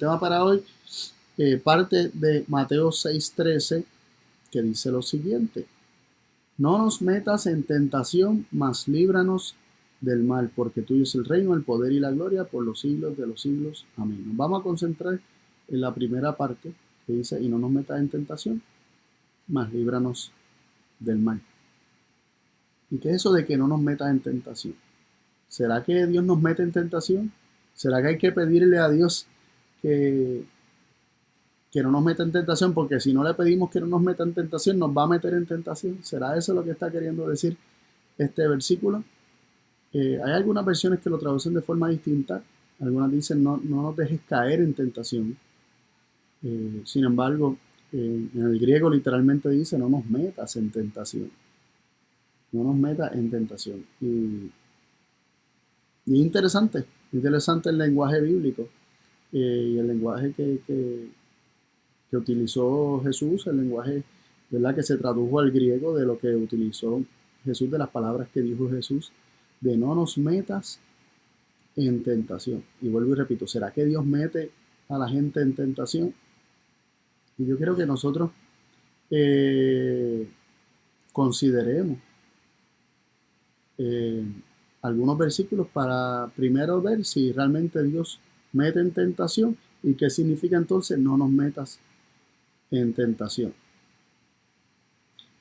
tema para hoy parte de Mateo 6:13, que dice lo siguiente: no nos metas en tentación, mas líbranos del mal, porque tuyo es el reino, el poder y la gloria por los siglos de los siglos. Amén. Nos vamos a concentrar en la primera parte que dice: y no nos metas en tentación, mas líbranos del mal. ¿Y qué es eso de que no nos metas en tentación? ¿Será que Dios nos mete en tentación? ¿Será que hay que pedirle a Dios que no nos meta en tentación? Porque si no le pedimos que no nos meta en tentación, nos va a meter en tentación. ¿Será eso lo que está queriendo decir este versículo? Hay algunas versiones que lo traducen de forma distinta. Algunas dicen: no nos dejes caer en tentación. Sin embargo, en el griego literalmente dice: no nos metas en tentación. No nos metas en tentación. Y es interesante el lenguaje bíblico y el lenguaje que utilizó Jesús, el lenguaje, ¿verdad?, que se tradujo al griego de lo que utilizó Jesús, de las palabras que dijo Jesús, de no nos metas en tentación. Y vuelvo y repito, ¿será que Dios mete a la gente en tentación? Y yo quiero que nosotros consideremos algunos versículos para primero ver si realmente Dios mete en tentación y qué significa entonces no nos metas en tentación.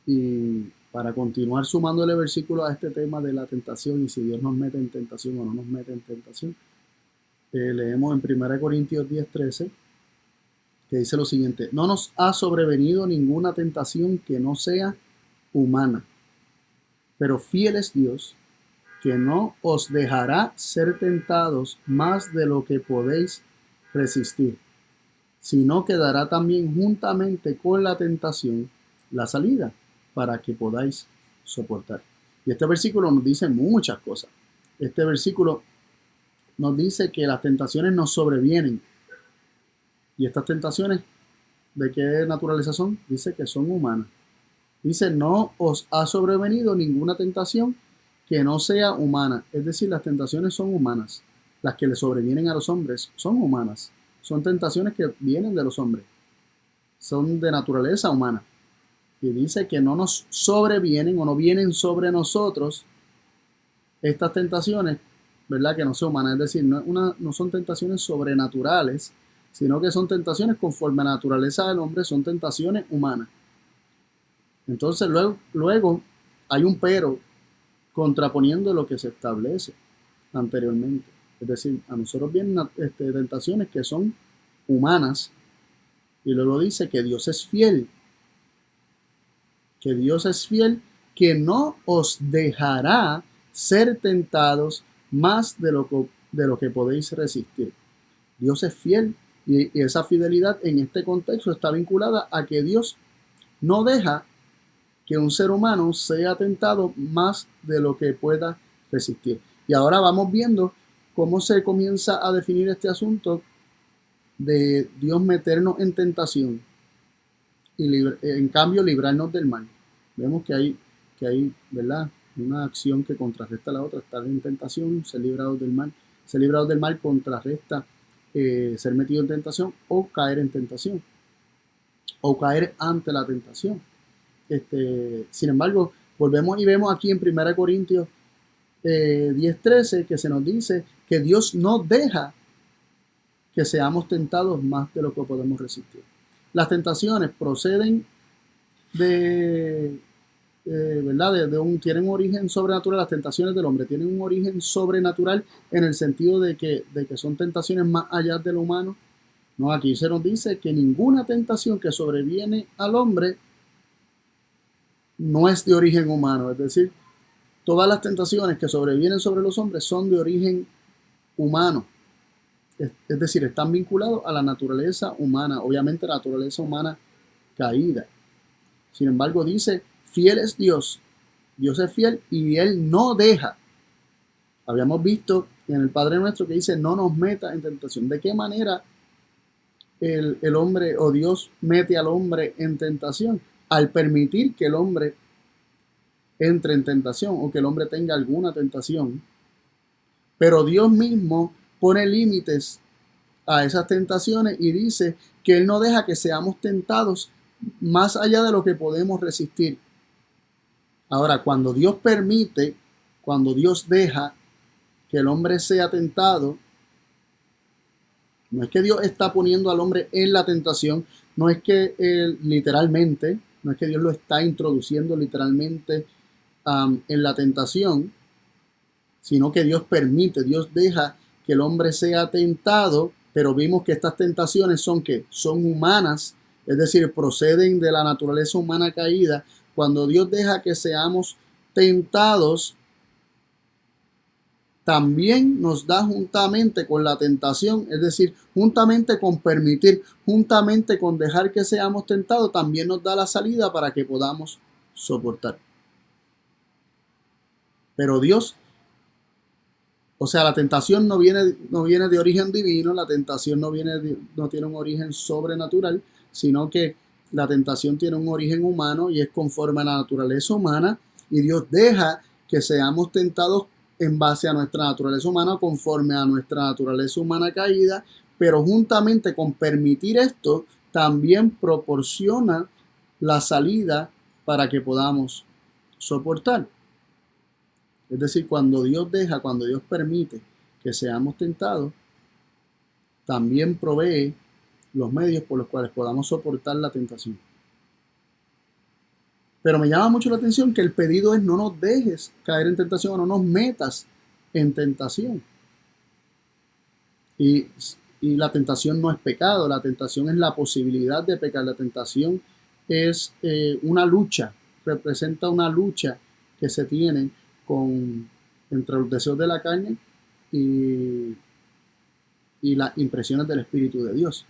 Y para continuar sumándole versículos a este tema de la tentación y si Dios nos mete en tentación o no nos mete en tentación, leemos en 1 Corintios 10:13, que dice lo siguiente: no nos ha sobrevenido ninguna tentación que no sea humana, pero fiel es Dios, que no os dejará ser tentados más de lo que podéis resistir, sino que dará también juntamente con la tentación la salida, para que podáis soportar. Y este versículo nos dice muchas cosas. Este versículo nos dice que las tentaciones nos sobrevienen. Y estas tentaciones, ¿de qué naturaleza son? Dice que son humanas. Dice: no os ha sobrevenido ninguna tentación que no sea humana. Es decir, las tentaciones son humanas. Las que le sobrevienen a los hombres son humanas. Son tentaciones que vienen de los hombres. Son de naturaleza humana. Y dice que no nos sobrevienen o no vienen sobre nosotros estas tentaciones, ¿verdad?, que no son humanas. Es decir, no son tentaciones sobrenaturales, sino que son tentaciones conforme a la naturaleza del hombre, son tentaciones humanas. Entonces luego hay un pero contraponiendo lo que se establece anteriormente. Es decir, a nosotros vienen tentaciones que son humanas y luego dice que Dios es fiel. Que Dios es fiel, que no os dejará ser tentados más de lo que podéis resistir. Dios es fiel y esa fidelidad en este contexto está vinculada a que Dios no deja que un ser humano sea tentado más de lo que pueda resistir. Y ahora vamos viendo cómo se comienza a definir este asunto de Dios meternos en tentación y en cambio librarnos del mal. Vemos que hay, ¿verdad?, una acción que contrarresta a la otra. Estar en tentación, ser librados del mal. Ser librados del mal contrarresta ser metido en tentación o caer en tentación o caer ante la tentación. Sin embargo, volvemos y vemos aquí en 1 Corintios 10:13 que se nos dice que Dios no deja que seamos tentados más de lo que podemos resistir. Las tentaciones proceden ¿verdad? Tienen un origen sobrenatural. Las tentaciones del hombre tienen un origen sobrenatural en el sentido de que son tentaciones más allá de lo humano. No, aquí se nos dice que ninguna tentación que sobreviene al hombre no es de origen humano. Es decir, todas las tentaciones que sobrevienen sobre los hombres son de origen humano. Es decir, están vinculados a la naturaleza humana, obviamente la naturaleza humana caída. Sin embargo, dice: fiel es Dios, Dios es fiel y Él no deja. Habíamos visto en el Padre Nuestro que dice: no nos meta en tentación. ¿De qué manera el hombre o Dios mete al hombre en tentación? Al permitir que el hombre entre en tentación o que el hombre tenga alguna tentación. Pero Dios mismo pone límites a esas tentaciones y dice que Él no deja que seamos tentados más allá de lo que podemos resistir. Ahora, cuando Dios permite, cuando Dios deja que el hombre sea tentado, no es que Dios está poniendo al hombre en la tentación, no es que él literalmente, no es que Dios lo está introduciendo literalmente en la tentación, sino que Dios permite, Dios deja que el hombre sea tentado, pero vimos que estas tentaciones son ¿qué? Son humanas, es decir, proceden de la naturaleza humana caída. Cuando Dios deja que seamos tentados, también nos da juntamente con la tentación, es decir, juntamente con permitir, juntamente con dejar que seamos tentados, también nos da la salida para que podamos soportar. Pero Dios, o sea, la tentación no viene de origen divino, la tentación no tiene un origen sobrenatural, sino que la tentación tiene un origen humano y es conforme a la naturaleza humana, y Dios deja que seamos tentados en base a nuestra naturaleza humana, conforme a nuestra naturaleza humana caída, pero juntamente con permitir esto, también proporciona la salida para que podamos soportar. Es decir, cuando Dios deja, cuando Dios permite que seamos tentados, también provee los medios por los cuales podamos soportar la tentación. Pero me llama mucho la atención que el pedido es: no nos dejes caer en tentación, o no nos metas en tentación. Y la tentación no es pecado, la tentación es la posibilidad de pecar. La tentación es una lucha, representa una lucha que se tiene entre los deseos de la carne y las impresiones del Espíritu de Dios.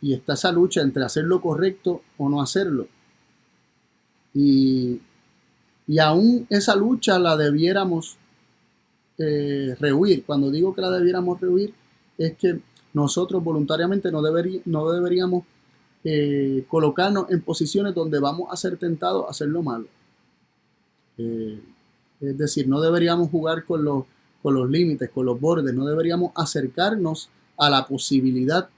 Y está esa lucha entre hacer lo correcto o no hacerlo. Y aún esa lucha la debiéramos rehuir. Cuando digo que la debiéramos rehuir, es que nosotros voluntariamente no deberíamos colocarnos en posiciones donde vamos a ser tentados a hacer lo malo. Es decir, no deberíamos jugar con los límites, con los bordes, no deberíamos acercarnos a la posibilidad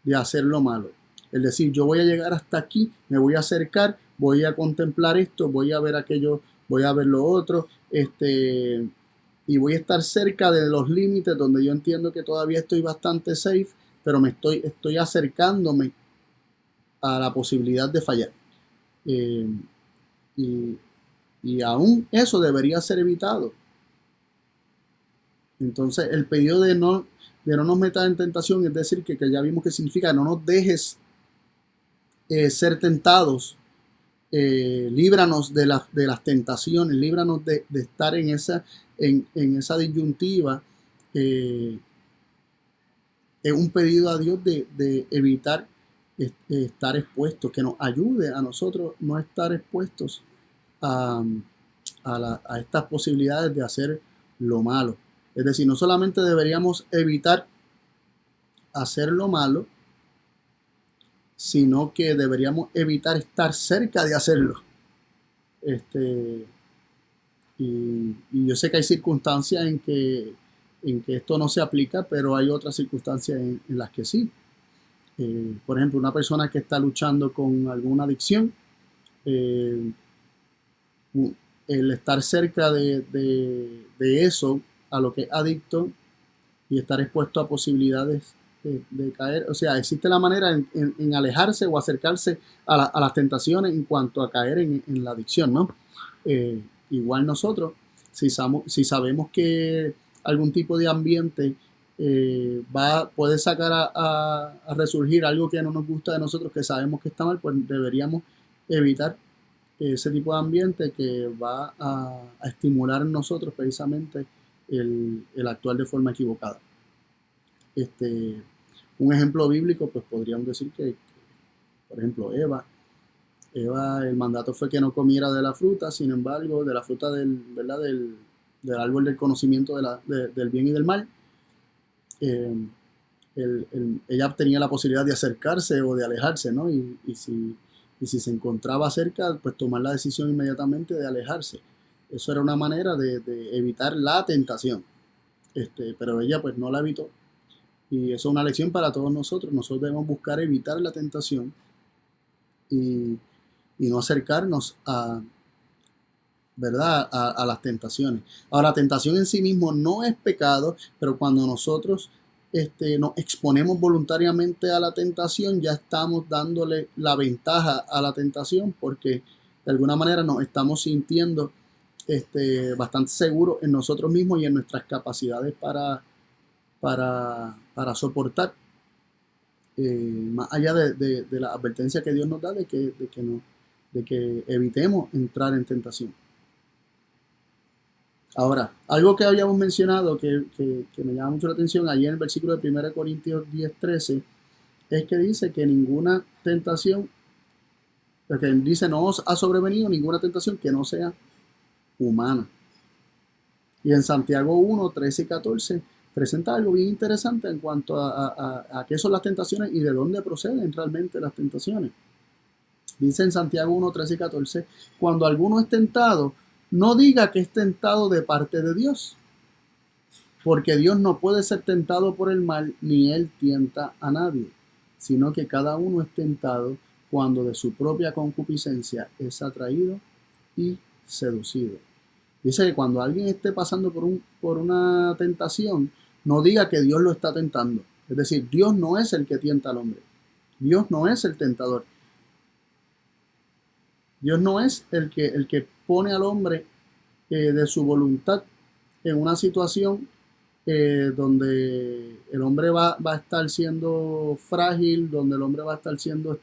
de hacer lo malo. Es decir, yo voy a llegar hasta aquí, me voy a acercar, voy a contemplar esto, voy a ver aquello, voy a ver lo otro, y voy a estar cerca de los límites donde yo entiendo que todavía estoy bastante safe, pero estoy acercándome a la posibilidad de fallar. Y aún eso debería ser evitado. Entonces, el pedido de no nos metas en tentación, es decir, que ya vimos que significa: no nos dejes ser tentados, líbranos de las tentaciones, líbranos de estar en esa disyuntiva. Es un pedido a Dios de evitar estar expuestos, que nos ayude a nosotros no estar expuestos a estas posibilidades de hacer lo malo. Es decir, no solamente deberíamos evitar hacer lo malo, sino que deberíamos evitar estar cerca de hacerlo. Y yo sé que hay circunstancias en que esto no se aplica, pero hay otras circunstancias en las que sí. Por ejemplo, una persona que está luchando con alguna adicción, el estar cerca de eso, a lo que es adicto, y estar expuesto a posibilidades de caer. O sea, existe la manera en alejarse o acercarse a las tentaciones en cuanto a caer en la adicción, ¿no? Igual nosotros, si sabemos que algún tipo de ambiente puede sacar a resurgir algo que no nos gusta de nosotros, que sabemos que está mal, pues deberíamos evitar ese tipo de ambiente que va a estimular en nosotros precisamente el actuar de forma equivocada. Un ejemplo bíblico, pues podríamos decir que, por ejemplo, Eva, el mandato fue que no comiera de la fruta, sin embargo, de la fruta del árbol del conocimiento del bien y del mal. Ella tenía la posibilidad de acercarse o de alejarse, ¿no? Y si se encontraba cerca, pues tomar la decisión inmediatamente de alejarse. Eso era una manera de evitar la tentación. Pero ella pues no la evitó. Y eso es una lección para todos nosotros. Nosotros debemos buscar evitar la tentación y, y no acercarnos a, ¿verdad? A las tentaciones. Ahora, la tentación en sí mismo no es pecado, pero cuando nosotros nos exponemos voluntariamente a la tentación, ya estamos dándole la ventaja a la tentación porque de alguna manera nos estamos sintiendo bastante seguros en nosotros mismos y en nuestras capacidades para soportar, más allá de la advertencia que Dios nos da de que evitemos entrar en tentación. Ahora, algo que habíamos mencionado que me llama mucho la atención allí en el versículo de 1 Corintios 10:13 es que dice que ninguna tentación, que dice no os ha sobrevenido ninguna tentación que no sea humana. Y en Santiago 1:13 y 14 presenta algo bien interesante en cuanto a qué son las tentaciones y de dónde proceden realmente las tentaciones. Dice en Santiago 1:13 y 14, cuando alguno es tentado, no diga que es tentado de parte de Dios, porque Dios no puede ser tentado por el mal, ni Él tienta a nadie, sino que cada uno es tentado cuando de su propia concupiscencia es atraído y seducido. Dice que cuando alguien esté pasando por una tentación, no diga que Dios lo está tentando. Es decir, Dios no es el que tienta al hombre. Dios no es el tentador. Dios no es el que pone al hombre de su voluntad en una situación donde el hombre va a estar siendo frágil, donde el hombre va a estar siendo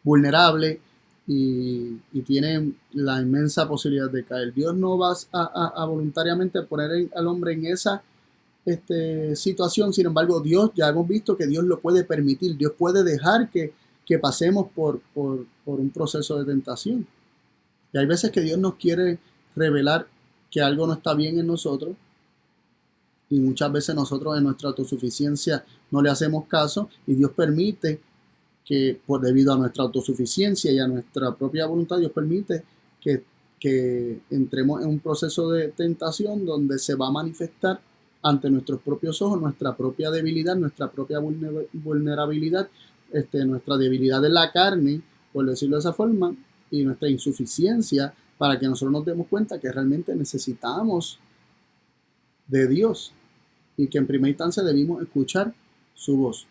vulnerable y tiene la inmensa posibilidad de caer. Dios no va a voluntariamente poner al hombre en esa situación. Sin embargo, Dios, ya hemos visto que Dios lo puede permitir. Dios puede dejar que pasemos por un proceso de tentación. Y hay veces que Dios nos quiere revelar que algo no está bien en nosotros y muchas veces nosotros en nuestra autosuficiencia no le hacemos caso y Dios permite que debido a nuestra autosuficiencia y a nuestra propia voluntad, Dios permite que entremos en un proceso de tentación donde se va a manifestar ante nuestros propios ojos nuestra propia debilidad, nuestra propia vulnerabilidad, nuestra debilidad en la carne, por decirlo de esa forma, y nuestra insuficiencia para que nosotros nos demos cuenta que realmente necesitamos de Dios y que en primera instancia debimos escuchar su voz.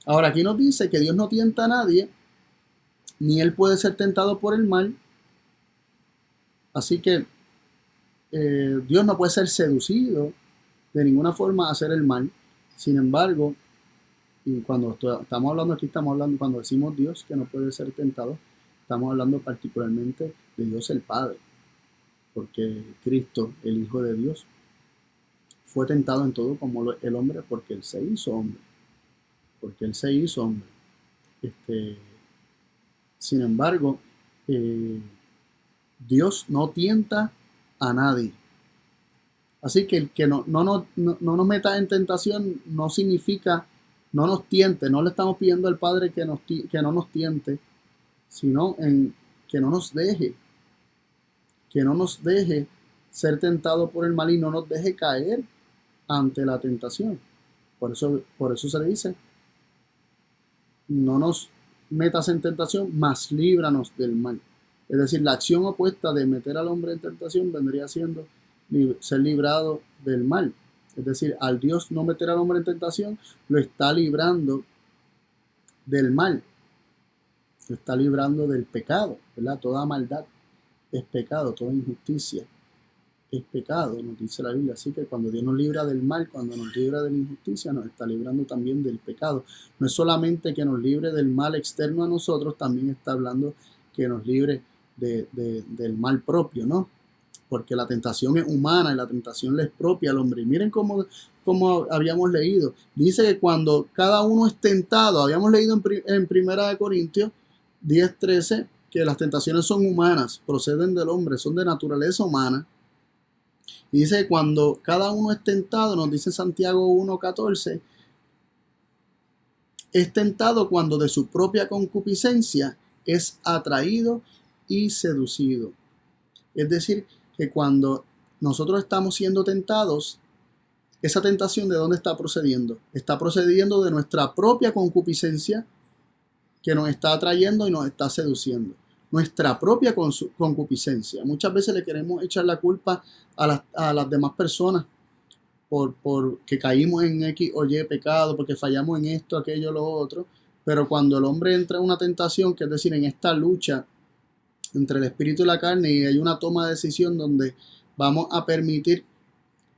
Ahora, aquí nos dice que Dios no tienta a nadie, ni Él puede ser tentado por el mal. Así que Dios no puede ser seducido de ninguna forma a hacer el mal. Sin embargo, y cuando estamos hablando aquí, estamos hablando, cuando decimos Dios que no puede ser tentado, estamos hablando particularmente de Dios el Padre. Porque Cristo, el Hijo de Dios, fue tentado en todo como el hombre porque Él se hizo hombre. Porque Él se hizo hombre. Sin embargo, Dios no tienta a nadie. Así que el que no nos meta en tentación no significa no nos tiente. No le estamos pidiendo al Padre que no nos tiente, sino que no nos deje. Que no nos deje ser tentado por el mal y no nos deje caer ante la tentación. Por eso se le dice, no nos metas en tentación, mas líbranos del mal. Es decir, la acción opuesta de meter al hombre en tentación vendría siendo ser librado del mal. Es decir, al Dios no meter al hombre en tentación, lo está librando del mal. Lo está librando del pecado, ¿verdad? Toda maldad es pecado, toda injusticia es pecado, nos dice la Biblia. Así que cuando Dios nos libra del mal, cuando nos libra de la injusticia, nos está librando también del pecado. No es solamente que nos libre del mal externo a nosotros, también está hablando que nos libre del mal propio, ¿no? Porque la tentación es humana y la tentación le es propia al hombre. Y miren cómo habíamos leído. Dice que cuando cada uno es tentado, habíamos leído en 1 Corintios 10:13, que las tentaciones son humanas, proceden del hombre, son de naturaleza humana. Y dice que cuando cada uno es tentado, nos dice Santiago 1:14, es tentado cuando de su propia concupiscencia es atraído y seducido. Es decir, que cuando nosotros estamos siendo tentados, esa tentación ¿de dónde está procediendo? Está procediendo de nuestra propia concupiscencia que nos está atrayendo y nos está seduciendo. Nuestra propia concupiscencia. Muchas veces le queremos echar la culpa a las demás personas por que caímos en X o Y pecado, porque fallamos en esto, aquello, lo otro. Pero cuando el hombre entra en una tentación, que es decir, en esta lucha entre el espíritu y la carne, y hay una toma de decisión donde vamos a permitir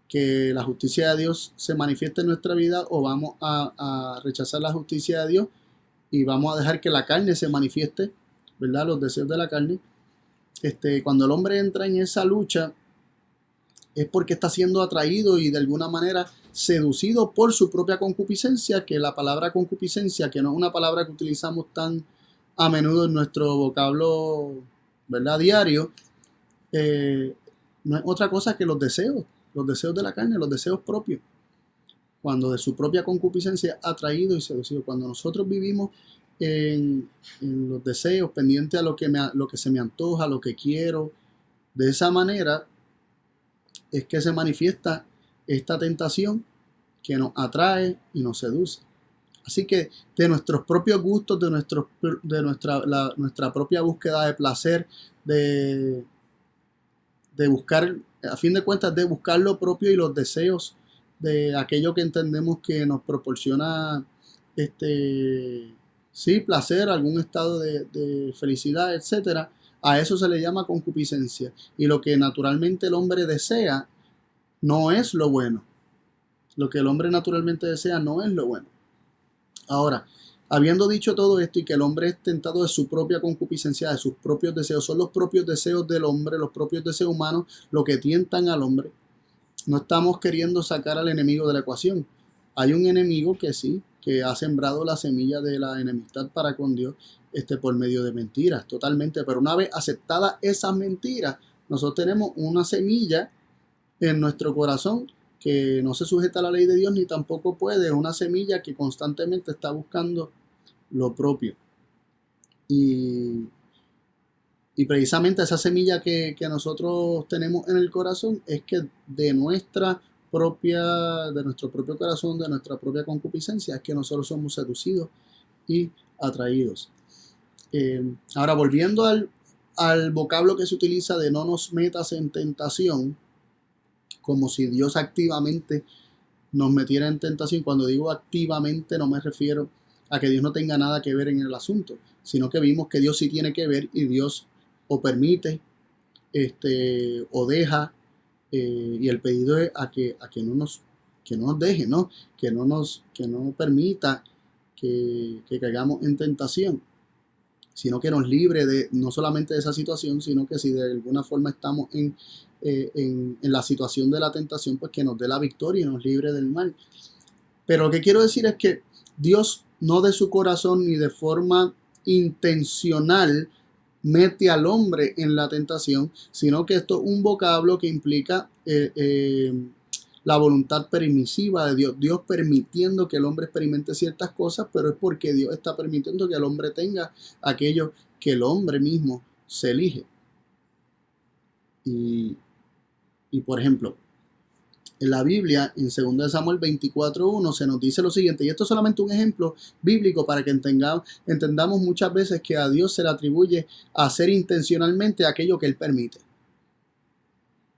que la justicia de Dios se manifieste en nuestra vida, o vamos a rechazar la justicia de Dios y vamos a dejar que la carne se manifieste, ¿verdad? Los deseos de la carne. Cuando el hombre entra en esa lucha, es porque está siendo atraído y de alguna manera seducido por su propia concupiscencia, que la palabra concupiscencia, que no es una palabra que utilizamos tan a menudo en nuestro vocablo, ¿verdad?, diario, no es otra cosa que los deseos de la carne, los deseos propios. Cuando de su propia concupiscencia atraído y seducido. Cuando nosotros vivimos en los deseos, pendientes a lo que se me antoja, lo que quiero, de esa manera es que se manifiesta esta tentación que nos atrae y nos seduce. Así que de nuestros propios gustos, de nuestra propia búsqueda de placer, de buscar, a fin de cuentas, de buscar lo propio y los deseos de aquello que entendemos que nos proporciona sí, placer, algún estado de felicidad, etcétera. A eso se le llama concupiscencia. Y lo que naturalmente el hombre desea no es lo bueno. Lo que el hombre naturalmente desea no es lo bueno. Ahora, habiendo dicho todo esto y que el hombre es tentado de su propia concupiscencia, de sus propios deseos, son los propios deseos del hombre, los propios deseos humanos, lo que tientan al hombre. No estamos queriendo sacar al enemigo de la ecuación. Hay un enemigo que sí, que ha sembrado la semilla de la enemistad para con Dios por medio de mentiras, totalmente. Pero una vez aceptadas esas mentiras, nosotros tenemos una semilla en nuestro corazón que no se sujeta a la ley de Dios ni tampoco puede. Es una semilla que constantemente está buscando lo propio. Y precisamente esa semilla que nosotros tenemos en el corazón es que de nuestro propio corazón, de nuestra propia concupiscencia, es que nosotros somos seducidos y atraídos. Ahora, volviendo al vocablo que se utiliza de no nos metas en tentación, como si Dios activamente nos metiera en tentación. Cuando digo activamente no me refiero a que Dios no tenga nada que ver en el asunto, sino que vimos que Dios sí tiene que ver y Dios o permite o deja, y el pedido es a que no nos deje, ¿no? Que no permita que caigamos en tentación, sino que nos libre de no solamente de esa situación, sino que si de alguna forma estamos en la situación de la tentación, pues que nos dé la victoria y nos libre del mal. Pero lo que quiero decir es que Dios no de su corazón ni de forma intencional mete al hombre en la tentación, sino que esto es un vocablo que implica la voluntad permisiva de Dios. Dios permitiendo que el hombre experimente ciertas cosas, pero es porque Dios está permitiendo que el hombre tenga aquello que el hombre mismo se elige. Y por ejemplo, en la Biblia, en 2 Samuel 24:1, se nos dice lo siguiente, y esto es solamente un ejemplo bíblico para que entendamos muchas veces que a Dios se le atribuye hacer intencionalmente aquello que Él permite.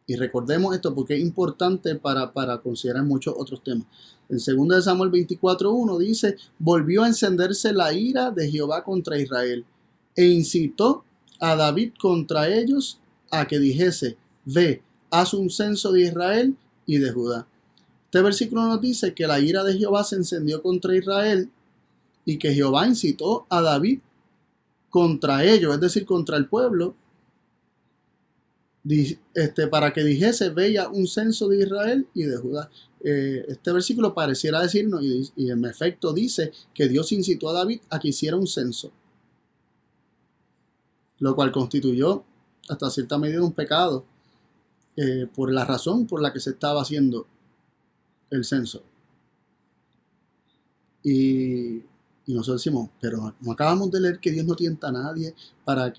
Y recordemos esto porque es importante para considerar muchos otros temas. En 2 Samuel 24:1 dice, volvió a encenderse la ira de Jehová contra Israel, e incitó a David contra ellos a que dijese, ve, haz un censo de Israel y de Judá. Este versículo nos dice que la ira de Jehová se encendió contra Israel y que Jehová incitó a David contra ellos, es decir, contra el pueblo, para que dijese, veía un censo de Israel y de Judá. Este versículo pareciera decirnos, y en efecto dice, que Dios incitó a David a que hiciera un censo, lo cual constituyó hasta cierta medida un pecado, por la razón por la que se estaba haciendo el censo. Y nosotros decimos, pero no acabamos de leer que Dios no tienta a nadie,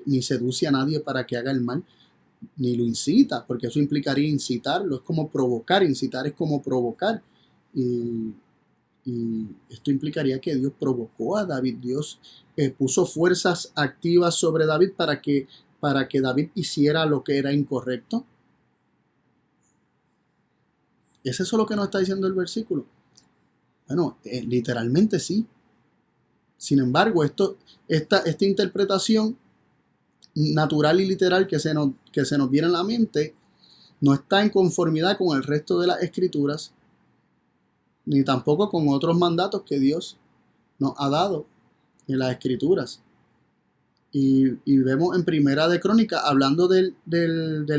ni seduce a nadie para que haga el mal, ni lo incita, porque eso implicaría incitarlo, es como provocar, incitar es como provocar. Y, y esto implicaría que Dios provocó a David. Dios puso fuerzas activas sobre David para que David hiciera lo que era incorrecto. ¿Es eso lo que nos está diciendo el versículo? Bueno, literalmente sí. Sin embargo, esta interpretación natural y literal que se nos viene a la mente no está en conformidad con el resto de las escrituras, ni tampoco con otros mandatos que Dios nos ha dado en las escrituras. Y vemos en Primera de Crónicas, hablando del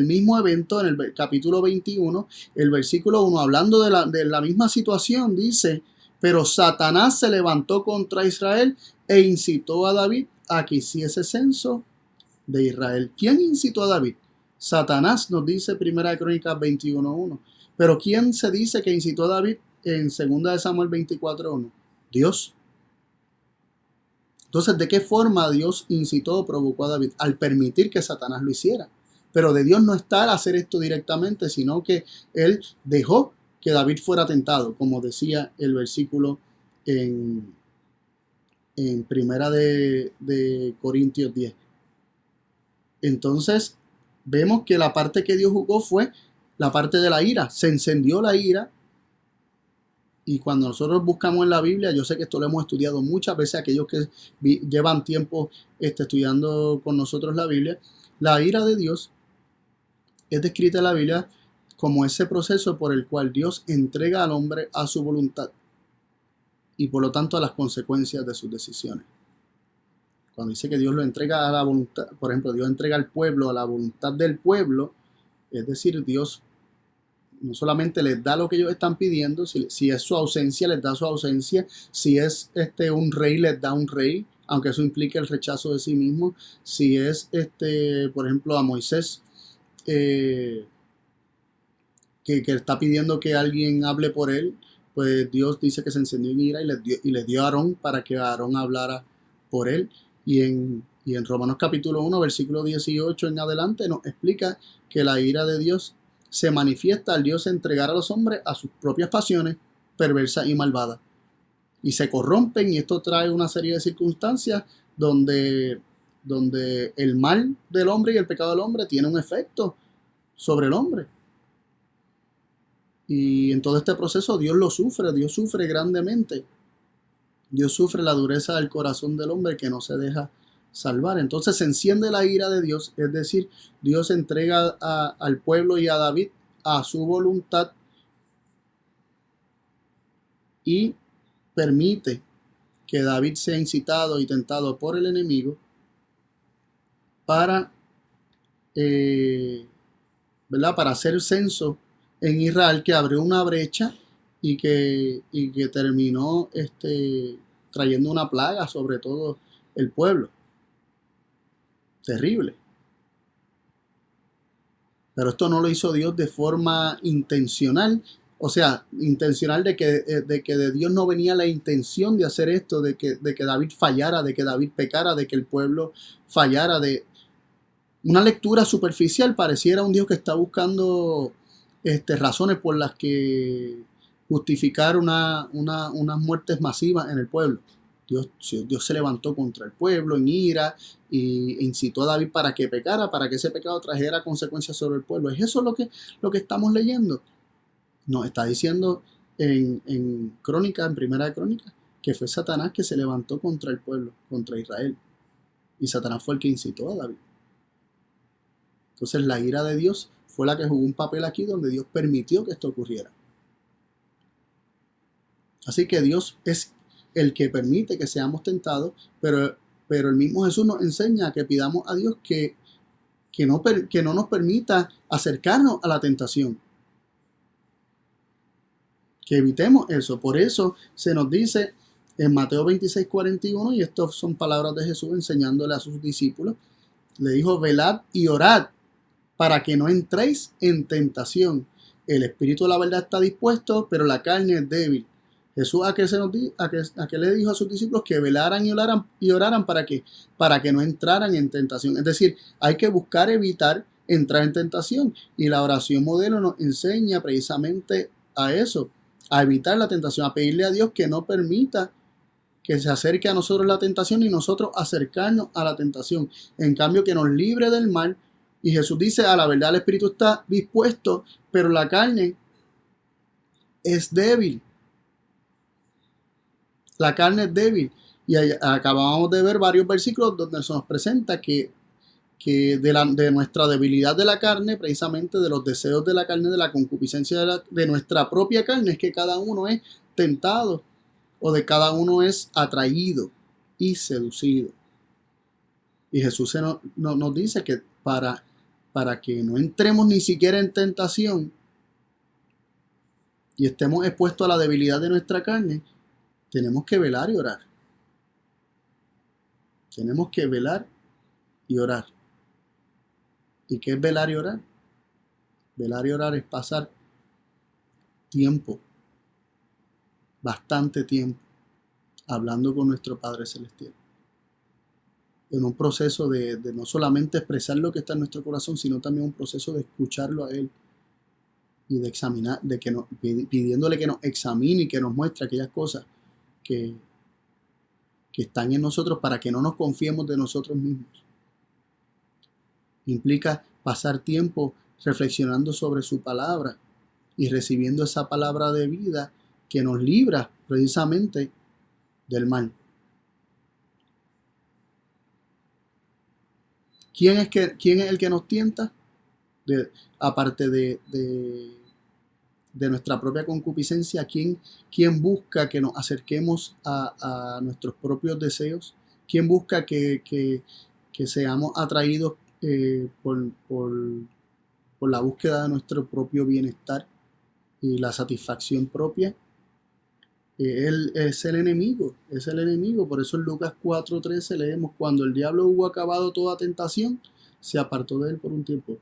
mismo evento, en el capítulo 21, el versículo 1, hablando de la misma situación, dice: pero Satanás se levantó contra Israel e incitó a David a que hiciese censo de Israel. ¿Quién incitó a David? Satanás, nos dice Primera de Crónicas 21:1. Pero ¿quién se dice que incitó a David en 2 de Samuel 24:1? Dios. Entonces, ¿de qué forma Dios incitó o provocó a David? Al permitir que Satanás lo hiciera. Pero de Dios no está al hacer esto directamente, sino que Él dejó que David fuera tentado, como decía el versículo en Primera de Corintios 10. Entonces, vemos que la parte que Dios jugó fue la parte de la ira. Se encendió la ira. Y cuando nosotros buscamos en la Biblia, yo sé que esto lo hemos estudiado muchas veces, aquellos que llevan tiempo estudiando con nosotros la Biblia, la ira de Dios es descrita en la Biblia como ese proceso por el cual Dios entrega al hombre a su voluntad y por lo tanto a las consecuencias de sus decisiones. Cuando dice que Dios lo entrega a la voluntad, por ejemplo, Dios entrega al pueblo a la voluntad del pueblo, es decir, Dios no solamente les da lo que ellos están pidiendo, si es su ausencia, les da su ausencia, si es un rey, les da un rey, aunque eso implique el rechazo de sí mismo, si es, por ejemplo, a Moisés, que está pidiendo que alguien hable por él, pues Dios dice que se encendió en ira y les dio a Aarón para que Aarón hablara por él. Y en Romanos capítulo 1, versículo 18 en adelante, nos explica que la ira de Dios se manifiesta al Dios entregar a los hombres a sus propias pasiones perversas y malvadas. Y se corrompen, y esto trae una serie de circunstancias donde el mal del hombre y el pecado del hombre tiene un efecto sobre el hombre. Y en todo este proceso Dios sufre grandemente. Dios sufre la dureza del corazón del hombre que no se deja salvar. Entonces se enciende la ira de Dios, es decir, Dios entrega al pueblo y a David a su voluntad y permite que David sea incitado y tentado por el enemigo para hacer censo en Israel, que abrió una brecha y que terminó trayendo una plaga sobre todo el pueblo. Terrible. Pero esto no lo hizo Dios de forma intencional, o sea, intencional de que de Dios no venía la intención de hacer esto, de que David fallara, de que David pecara, de que el pueblo fallara. De una lectura superficial pareciera un Dios que está buscando razones por las que justificar unas muertes masivas en el pueblo. Dios se levantó contra el pueblo en ira e incitó a David para que pecara, para que ese pecado trajera consecuencias sobre el pueblo. ¿Es eso lo que estamos leyendo? No, está diciendo en Crónica, en Primera de Crónicas, que fue Satanás que se levantó contra el pueblo, contra Israel. Y Satanás fue el que incitó a David. Entonces la ira de Dios fue la que jugó un papel aquí donde Dios permitió que esto ocurriera. Así que Dios es el que permite que seamos tentados, pero el mismo Jesús nos enseña que pidamos a Dios que no nos permita acercarnos a la tentación. Que evitemos eso. Por eso se nos dice en Mateo 26:41, y estas son palabras de Jesús enseñándole a sus discípulos, le dijo: velad y orad para que no entréis en tentación. El espíritu de la verdad está dispuesto, pero la carne es débil. Jesús a qué le dijo a sus discípulos que velaran y oraran para que no entraran en tentación. Es decir, hay que buscar evitar entrar en tentación. Y la oración modelo nos enseña precisamente a eso, a evitar la tentación, a pedirle a Dios que no permita que se acerque a nosotros la tentación y nosotros acercarnos a la tentación. En cambio, que nos libre del mal. Y Jesús dice, a la verdad el espíritu está dispuesto, pero la carne es débil. La carne es débil. Y acabamos de ver varios versículos donde se nos presenta que de nuestra debilidad de la carne, precisamente de los deseos de la carne, de la concupiscencia de nuestra propia carne, es que cada uno es tentado o de cada uno es atraído y seducido. Y Jesús nos dice que para que no entremos ni siquiera en tentación y estemos expuestos a la debilidad de nuestra carne, tenemos que velar y orar. Tenemos que velar y orar. ¿Y qué es velar y orar? Velar y orar es pasar tiempo, bastante tiempo, hablando con nuestro Padre Celestial. En un proceso de no solamente expresar lo que está en nuestro corazón, sino también un proceso de escucharlo a Él y de examinar, pidiéndole que nos examine y que nos muestre aquellas cosas que están en nosotros para que no nos confiemos de nosotros mismos. Implica pasar tiempo reflexionando sobre su palabra y recibiendo esa palabra de vida que nos libra precisamente del mal. ¿Quién es el que nos tienta? Aparte de nuestra propia concupiscencia, ¿quién busca que nos acerquemos a nuestros propios deseos? ¿Quién busca que seamos atraídos por la búsqueda de nuestro propio bienestar y la satisfacción propia? Él es el enemigo, Por eso en Lucas 4:13 leemos, cuando el diablo hubo acabado toda tentación, se apartó de él por un tiempo.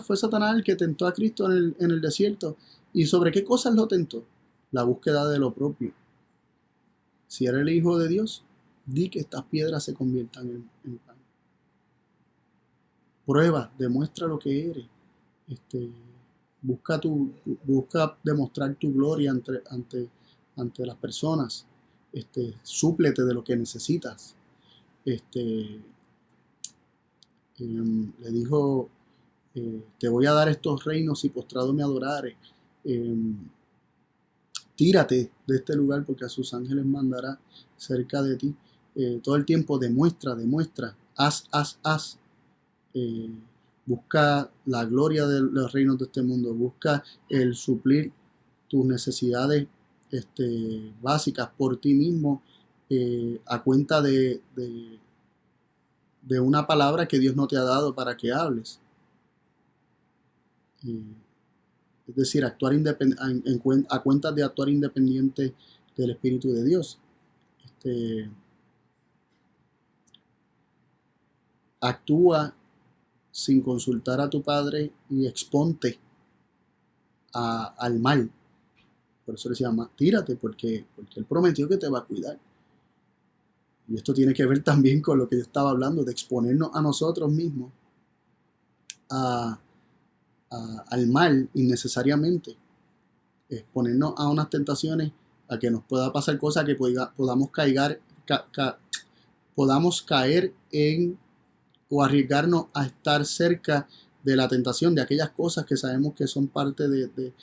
Fue Satanás el que tentó a Cristo en el desierto. ¿Y sobre qué cosas lo tentó? La búsqueda de lo propio. Si eres el Hijo de Dios, di que estas piedras se conviertan en pan. Prueba, demuestra lo que eres. Busca demostrar tu gloria ante las personas. Súplete de lo que necesitas. Le dijo, te voy a dar estos reinos y postrado me adorares. Tírate de este lugar porque a sus ángeles mandará cerca de ti. Todo el tiempo demuestra, haz. Busca la gloria de los reinos de este mundo, busca el suplir tus necesidades básicas por ti mismo, a cuenta de una palabra que Dios no te ha dado para que hables. Es decir, actuar a cuenta de actuar independiente del Espíritu de Dios. Actúa sin consultar a tu Padre y exponte al mal. Por eso le llama, tírate, porque Él prometió que te va a cuidar. Y esto tiene que ver también con lo que yo estaba hablando, de exponernos a nosotros mismos al mal innecesariamente. Exponernos a unas tentaciones, a que nos pueda pasar cosas, que podamos caer en o arriesgarnos a estar cerca de la tentación, de aquellas cosas que sabemos que son parte de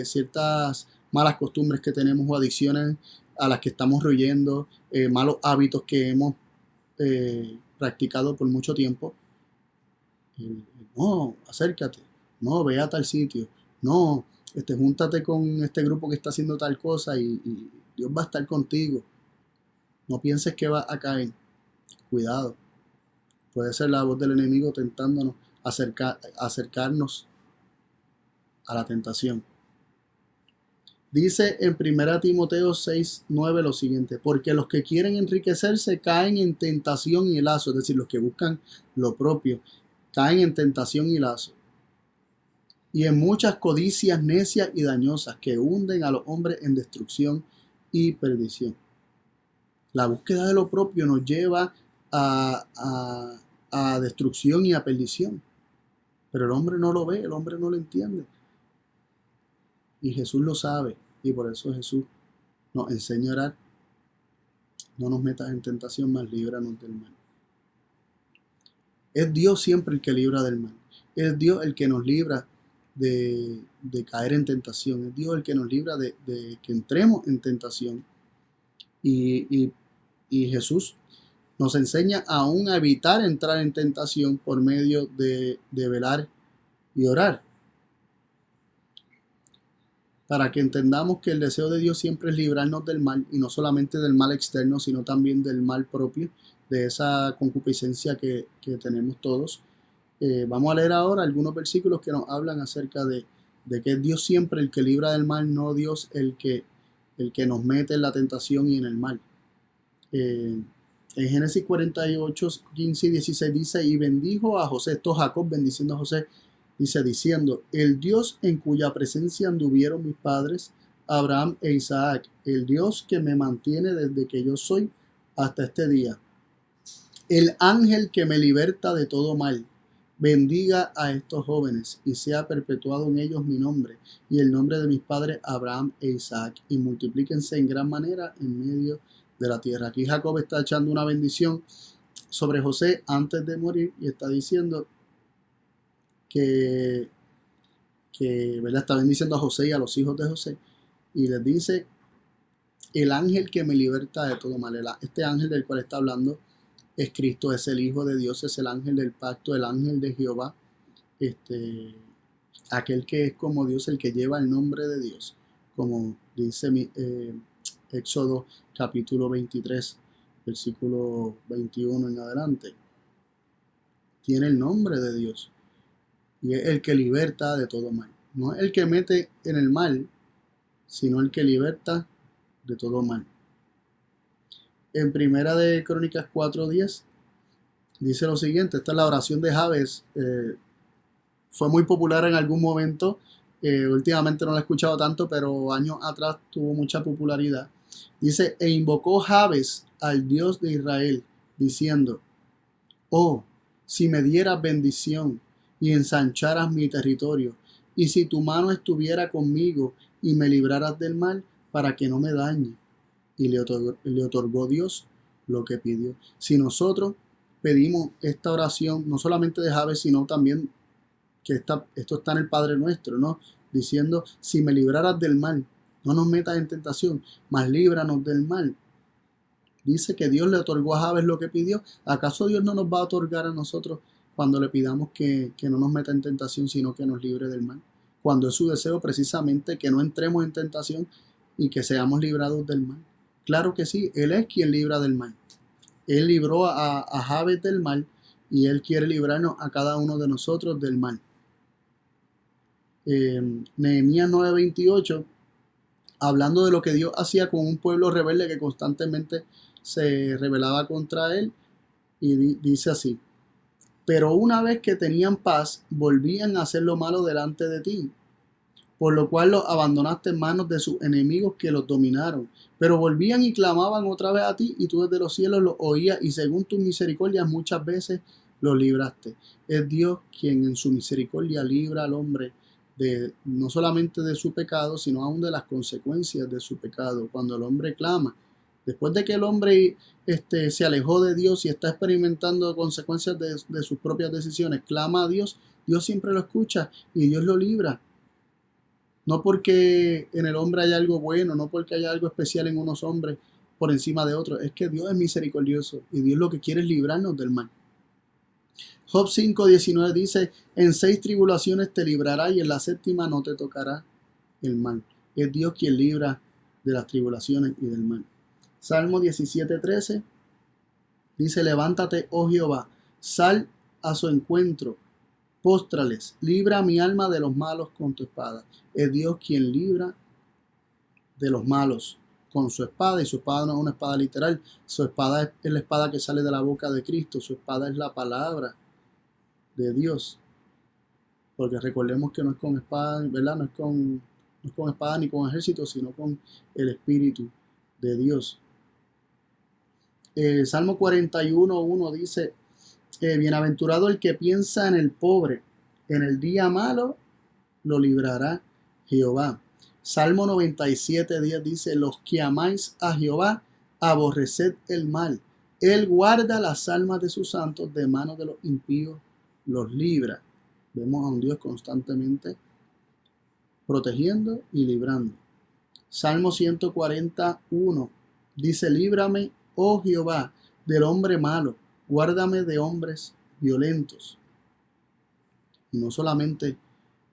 ciertas malas costumbres que tenemos o adicciones a las que estamos rehuyendo, malos hábitos que hemos practicado por mucho tiempo. No, acércate, no, ve a tal sitio, no, júntate con este grupo que está haciendo tal cosa y Dios va a estar contigo. No pienses que va a caer. Cuidado. Puede ser la voz del enemigo tentándonos acercarnos a la tentación. Dice en 1 Timoteo 6:9 lo siguiente: porque los que quieren enriquecerse caen en tentación y lazo, es decir, los que buscan lo propio, caen en tentación y lazo, y en muchas codicias necias y dañosas que hunden a los hombres en destrucción y perdición. La búsqueda de lo propio nos lleva a destrucción y a perdición. Pero el hombre no lo ve, el hombre no lo entiende. Y Jesús lo sabe. Y por eso Jesús nos enseña a orar. No nos metas en tentación, mas líbranos del mal. Es Dios siempre el que libra del mal. Es Dios el que nos libra de caer en tentación. Es Dios el que nos libra de que entremos en tentación. Y Jesús nos enseña aún a evitar entrar en tentación por medio de velar y orar. Para que entendamos que el deseo de Dios siempre es librarnos del mal, y no solamente del mal externo, sino también del mal propio, de esa concupiscencia que tenemos todos. Vamos a leer ahora algunos versículos que nos hablan acerca de que es Dios siempre el que libra del mal, no Dios el que nos mete en la tentación y en el mal. En Génesis 48, 15 y 16 dice: y bendijo a José, esto Jacob bendiciendo a José, dice diciendo: el Dios en cuya presencia anduvieron mis padres, Abraham e Isaac, el Dios que me mantiene desde que yo soy hasta este día, el ángel que me liberta de todo mal, bendiga a estos jóvenes y sea perpetuado en ellos mi nombre y el nombre de mis padres Abraham e Isaac, y multiplíquense en gran manera en medio de la tierra. Aquí Jacob está echando una bendición sobre José antes de morir y está diciendo que ¿verdad? Está bendiciendo a José y a los hijos de José, y les dice: el ángel que me liberta de todo mal. Este ángel del cual está hablando es Cristo, es el Hijo de Dios, es el ángel del pacto, el ángel de Jehová, aquel que es como Dios, el que lleva el nombre de Dios, como dice Éxodo capítulo 23, versículo 21 en adelante. Tiene el nombre de Dios y es el que liberta de todo mal. No es el que mete en el mal, sino el que liberta de todo mal. En Primera de Crónicas 4:10 dice lo siguiente. Esta es la oración de Jabes. Fue muy popular en algún momento. Últimamente no la he escuchado tanto, pero años atrás tuvo mucha popularidad. Dice: e invocó Jabes al Dios de Israel, diciendo: oh, si me dieras bendición y ensancharas mi territorio, y si tu mano estuviera conmigo y me libraras del mal, para que no me dañe. Y le otorgó Dios lo que pidió. Si nosotros pedimos esta oración, no solamente de Jabes, sino también que esto está en el Padre Nuestro, ¿no? Diciendo: si me libraras del mal, no nos metas en tentación, mas líbranos del mal. Dice que Dios le otorgó a Jabes lo que pidió. ¿Acaso Dios no nos va a otorgar a nosotros cuando le pidamos que no nos meta en tentación, sino que nos libre del mal? Cuando es su deseo precisamente que no entremos en tentación y que seamos librados del mal. Claro que sí, Él es quien libra del mal. Él libró a Jabes del mal y Él quiere librarnos a cada uno de nosotros del mal. Nehemías 9:28, hablando de lo que Dios hacía con un pueblo rebelde que constantemente se rebelaba contra Él, y dice así: pero una vez que tenían paz, volvían a hacer lo malo delante de ti, por lo cual los abandonaste en manos de sus enemigos que los dominaron. Pero volvían y clamaban otra vez a ti, y tú desde los cielos los oías, y según tus misericordias muchas veces los libraste. Es Dios quien en su misericordia libra al hombre no solamente de su pecado, sino aún de las consecuencias de su pecado. Cuando el hombre clama, después de que el hombre se alejó de Dios y está experimentando consecuencias de sus propias decisiones, clama a Dios, Dios siempre lo escucha y Dios lo libra. No porque en el hombre haya algo bueno, no porque haya algo especial en unos hombres por encima de otros. Es que Dios es misericordioso y Dios lo que quiere es librarnos del mal. Job 5:19 dice: en 6 tribulaciones te librará y en la 7ª no te tocará el mal. Es Dios quien libra de las tribulaciones y del mal. Salmo 17:13 dice: levántate, oh Jehová, sal a su encuentro, póstrales, libra mi alma de los malos con tu espada. Es Dios quien libra de los malos con su espada, y su espada no es una espada literal, su espada es la espada que sale de la boca de Cristo, su espada es la palabra de Dios, porque recordemos que no es con espada, ¿verdad? No es con espada ni con ejército, sino con el Espíritu de Dios. Salmo 41:1 dice: bienaventurado el que piensa en el pobre, en el día malo lo librará Jehová. Salmo 97:10 dice, los que amáis a Jehová, aborreced el mal. Él guarda las almas de sus santos, de manos de los impíos los libra. Vemos a un Dios constantemente protegiendo y librando. Salmo 141 dice, líbrame, oh Jehová, del hombre malo, guárdame de hombres violentos. Y no solamente,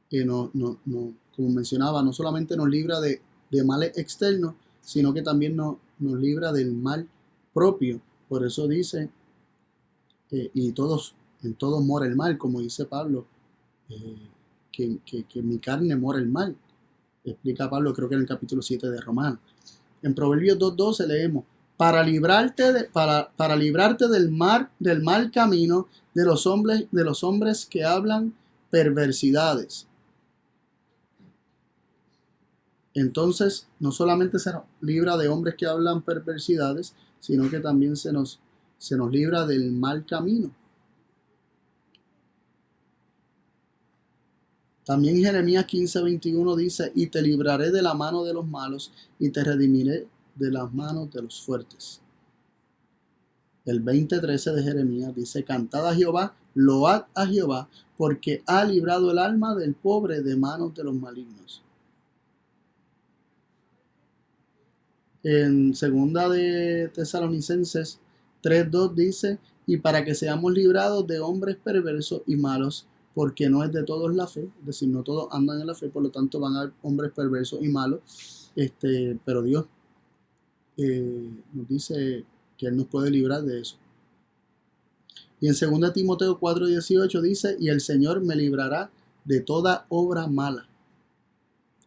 como mencionaba, no solamente nos libra de males externos, sino que también nos libra del mal propio. Por eso dice, en todos mora el mal, como dice Pablo, que mi carne mora el mal. Explica Pablo, creo que en el capítulo 7 de Romanos. En Proverbios 2:12 leemos, para librarte del mal camino de los hombres que hablan perversidades. Entonces, no solamente se nos libra de hombres que hablan perversidades, sino que también se nos libra del mal camino. También Jeremías 15:21 dice, y te libraré de la mano de los malos, y te redimiré de las manos de los fuertes. El 20:13 de Jeremías dice, cantad a Jehová, load a Jehová, porque ha librado el alma del pobre de manos de los malignos. En segunda de Tesalonicenses 3:2 dice, y para que seamos librados de hombres perversos y malos, porque no es de todos la fe, es decir, no todos andan en la fe, por lo tanto van a haber hombres perversos y malos, pero Dios nos dice que Él nos puede librar de eso. Y en 2 Timoteo 4:18 dice, y el Señor me librará de toda obra mala,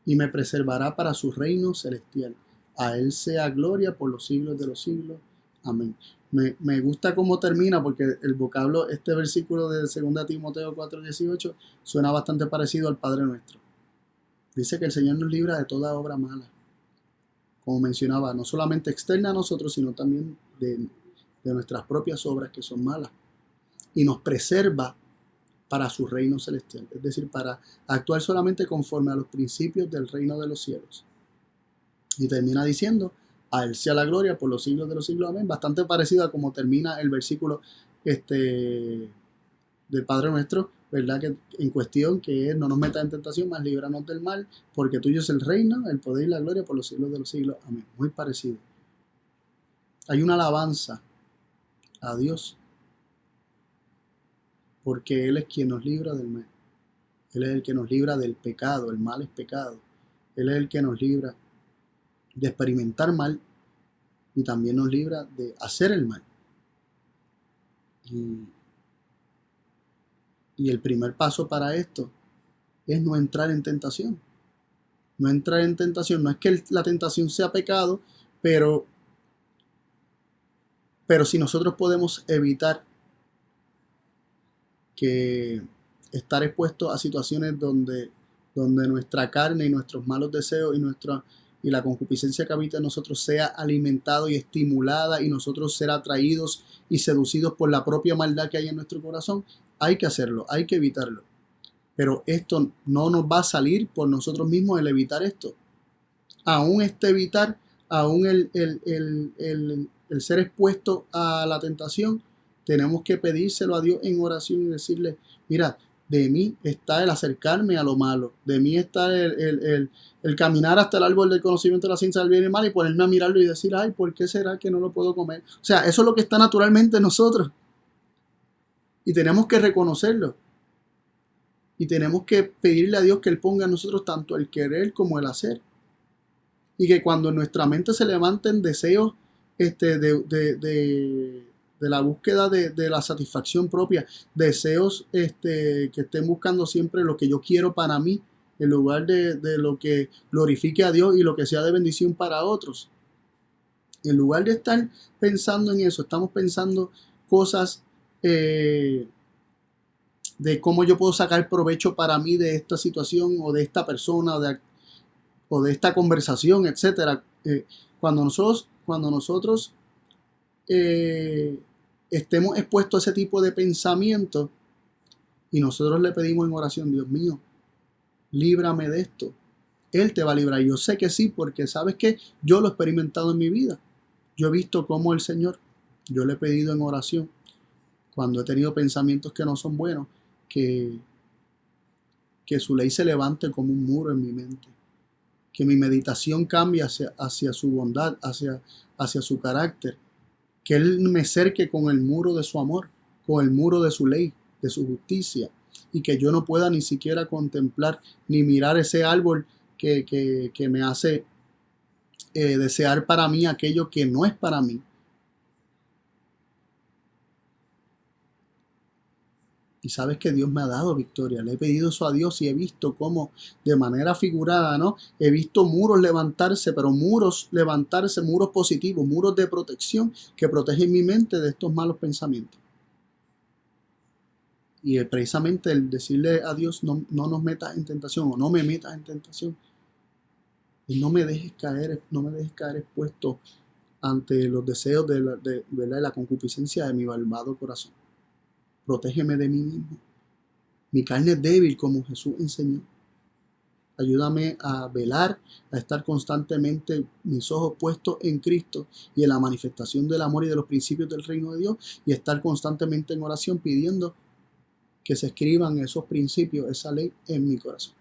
y me preservará para su reino celestial. A Él sea gloria por los siglos de los siglos. Amén. Me gusta cómo termina, porque el vocablo, este versículo de 2 Timoteo 4:18 suena bastante parecido al Padre Nuestro. Dice que el Señor nos libra de toda obra mala. Como mencionaba, no solamente externa a nosotros, sino también de nuestras propias obras que son malas. Y nos preserva para su reino celestial. Es decir, para actuar solamente conforme a los principios del reino de los cielos. Y termina diciendo, a Él sea la gloria por los siglos de los siglos. Amén. Bastante parecido a como termina el versículo del Padre Nuestro, ¿verdad? Que en cuestión, que es, no nos metas en tentación, mas líbranos del mal, porque tuyo es el reino, el poder y la gloria por los siglos de los siglos. Amén. Muy parecido. Hay una alabanza a Dios, porque Él es quien nos libra del mal. Él es el que nos libra del pecado. El mal es pecado. Él es el que nos libra de experimentar mal y también nos libra de hacer el mal. Y el primer paso para esto es no entrar en tentación. No entrar en tentación. No es que la tentación sea pecado, pero si nosotros podemos evitar que estar expuestos a situaciones donde nuestra carne y nuestros malos deseos y la concupiscencia que habita en nosotros sea alimentado y estimulada y nosotros ser atraídos y seducidos por la propia maldad que hay en nuestro corazón, hay que hacerlo, hay que evitarlo. Pero esto no nos va a salir por nosotros mismos el evitar esto. Aún evitar, aún el ser expuesto a la tentación, tenemos que pedírselo a Dios en oración y decirle, mira, de mí está el acercarme a lo malo, de mí está el caminar hasta el árbol del conocimiento de la ciencia del bien y el mal y ponerme a mirarlo y decir, ay, ¿por qué será que no lo puedo comer? O sea, eso es lo que está naturalmente en nosotros. Y tenemos que reconocerlo. Y tenemos que pedirle a Dios que Él ponga en nosotros tanto el querer como el hacer. Y que cuando en nuestra mente se levanten deseos de la búsqueda de la satisfacción propia, deseos que estén buscando siempre lo que yo quiero para mí, en lugar de lo que glorifique a Dios y lo que sea de bendición para otros. En lugar de estar pensando en eso, estamos pensando cosas de cómo yo puedo sacar provecho para mí de esta situación o de esta persona o de esta conversación, etc. Cuando nosotros estemos expuestos a ese tipo de pensamiento y nosotros le pedimos en oración, Dios mío, líbrame de esto, Él te va a librar. Yo sé que sí, porque sabes que yo lo he experimentado en mi vida. Yo he visto cómo el Señor, yo le he pedido en oración, cuando he tenido pensamientos que no son buenos, que, que su ley se levante como un muro en mi mente. Que mi meditación cambie hacia su bondad, hacia su carácter. Que Él me cerque con el muro de su amor, con el muro de su ley, de su justicia. Y que yo no pueda ni siquiera contemplar ni mirar ese árbol que me hace desear para mí aquello que no es para mí. Y sabes que Dios me ha dado victoria. Le he pedido eso a Dios y he visto cómo de manera figurada, ¿no? He visto muros levantarse, pero muros levantarse, muros positivos, muros de protección que protegen mi mente de estos malos pensamientos. Y precisamente el decirle a Dios, no, no nos metas en tentación o no me metas en tentación. Y no me dejes caer expuesto ante los deseos de la concupiscencia de mi malvado corazón. Protégeme de mí mismo. Mi carne es débil, como Jesús enseñó. Ayúdame a velar, a estar constantemente mis ojos puestos en Cristo y en la manifestación del amor y de los principios del reino de Dios, y estar constantemente en oración pidiendo que se escriban esos principios, esa ley en mi corazón.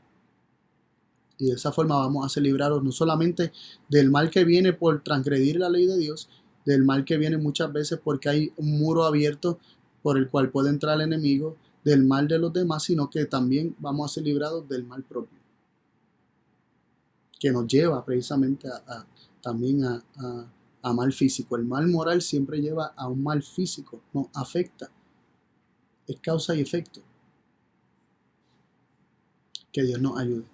Y de esa forma vamos a ser librados no solamente del mal que viene por transgredir la ley de Dios, del mal que viene muchas veces porque hay un muro abierto por el cual puede entrar el enemigo, del mal de los demás, sino que también vamos a ser librados del mal propio, que nos lleva precisamente también a mal físico. El mal moral siempre lleva a un mal físico, nos afecta, es causa y efecto. Que Dios nos ayude.